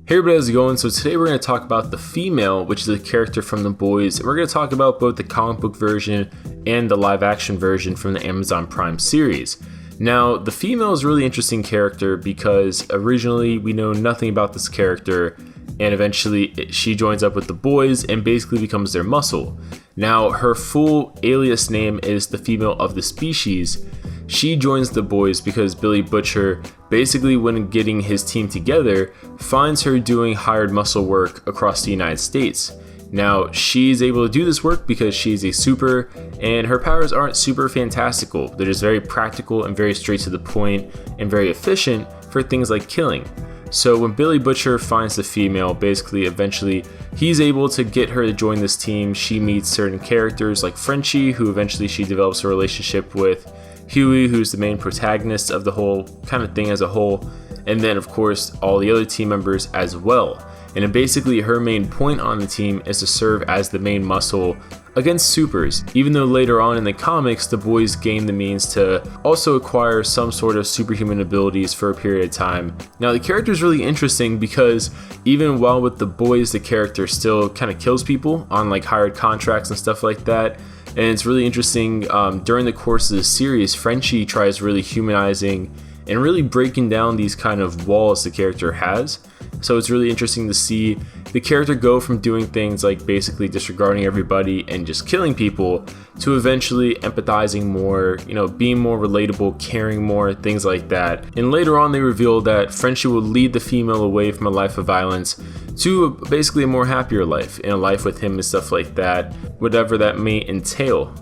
Hey everybody, how's it going? So today we're going to talk about the female, which is a character from The Boys, and we're going to talk about both the comic book version and the live action version from the Amazon Prime series. Now, the female is a really interesting character because originally we know nothing about this character, and eventually she joins up with the boys and basically becomes their muscle. Now, her full alias name is the female of the species. She joins the boys because Billy Butcher, basically when getting his team together, finds her doing hired muscle work across the United States. Now, she's able to do this work because she's a super, and her powers aren't super fantastical. They're just very practical and very straight to the point and very efficient for things like killing. So when Billy Butcher finds the female, basically eventually he's able to get her to join this team. She meets certain characters like Frenchie, who eventually she develops a relationship with, Huey, who's the main protagonist of the whole kind of thing as a whole, and then of course all the other team members as well. And then basically her main point on the team is to serve as the main muscle against supers, even though later on in the comics the boys gain the means to also acquire some sort of superhuman abilities for a period of time. Now the character is really interesting because even while with the boys the character still kind of kills people on like hired contracts and stuff like that. And it's really interesting, during the course of the series, Frenchie tries really humanizing and really breaking down these kind of walls the character has. So it's really interesting to see the character go from doing things like basically disregarding everybody and just killing people to eventually empathizing more, being more relatable, caring more, things like that. And later on they reveal that Frenchie will lead the female away from a life of violence to basically a more happier life, in a life with him and stuff like that, whatever that may entail.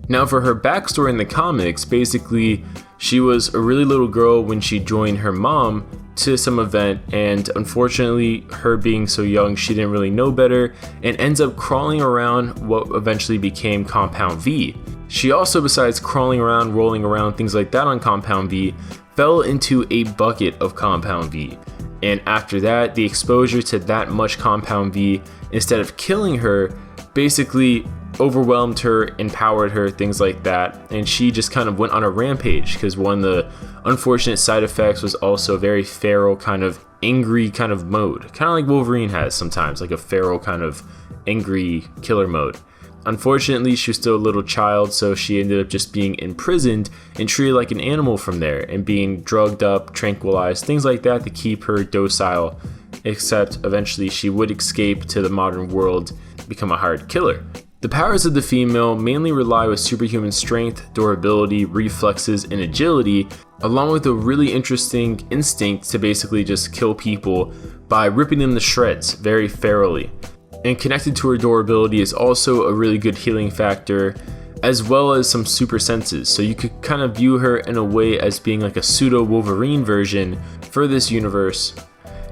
Now for her backstory in the comics, basically she was a really little girl when she joined her mom to some event, and unfortunately her being so young she didn't really know better and ends up crawling around what eventually became Compound V. She also, besides crawling around, rolling around, things like that on Compound V, fell into a bucket of Compound V. And after that, the exposure to that much Compound V, instead of killing her, basically overwhelmed her, empowered her, things like that, and she just kind of went on a rampage because one of the unfortunate side effects was also a very feral kind of angry kind of mode, kind of like Wolverine has sometimes, like a feral kind of angry killer mode. Unfortunately, she was still a little child, so she ended up just being imprisoned and treated like an animal from there, and being drugged up, tranquilized, things like that to keep her docile, except eventually she would escape to the modern world, become a hired killer. The powers of the female mainly rely with superhuman strength, durability, reflexes, and agility, along with a really interesting instinct to basically just kill people by ripping them to shreds very ferally. And connected to her durability is also a really good healing factor, as well as some super senses, so you could kind of view her in a way as being like a pseudo Wolverine version for this universe.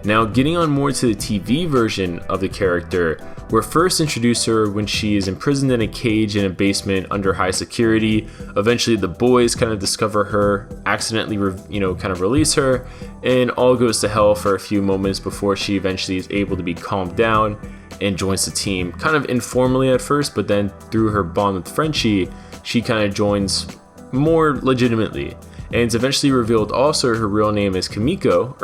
Now, getting on more to the TV version of the character, we're first introduced her when she is imprisoned in a cage in a basement under high security. Eventually the boys kind of discover her, accidentally kind of release her, and all goes to hell for a few moments before she eventually is able to be calmed down and joins the team, kind of informally at first, but then through her bond with Frenchie, she kind of joins more legitimately. And it's eventually revealed also her real name is Kimiko.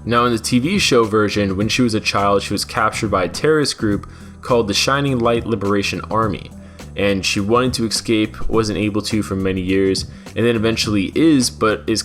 Now in the TV show version, when she was a child, she was captured by a terrorist group called the Shining Light Liberation Army. And she wanted to escape, wasn't able to for many years, and then eventually is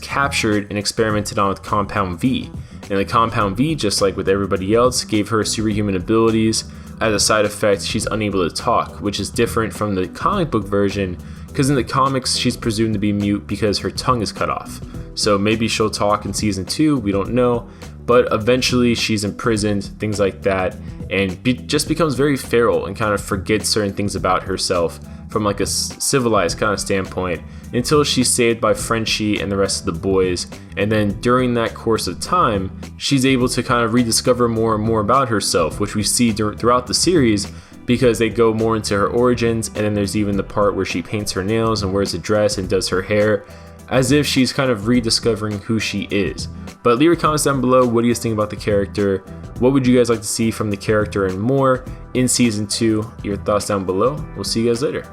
captured and experimented on with Compound V. And the Compound V, just like with everybody else, gave her superhuman abilities. As a side effect, she's unable to talk, which is different from the comic book version, because in the comics she's presumed to be mute because her tongue is cut off. So maybe she'll talk in season 2, we don't know, but eventually she's imprisoned, things like that, and just becomes very feral and kind of forgets certain things about herself from like a civilized kind of standpoint, until she's saved by Frenchie and the rest of the boys. And then during that course of time, she's able to kind of rediscover more and more about herself, which we see throughout the series, because they go more into her origins. And then there's even the part where she paints her nails and wears a dress and does her hair, as if she's kind of rediscovering who she is. But leave your comments down below. What do you guys think about the character? What would you guys like to see from the character and more in season 2? Your thoughts down below. We'll see you guys later.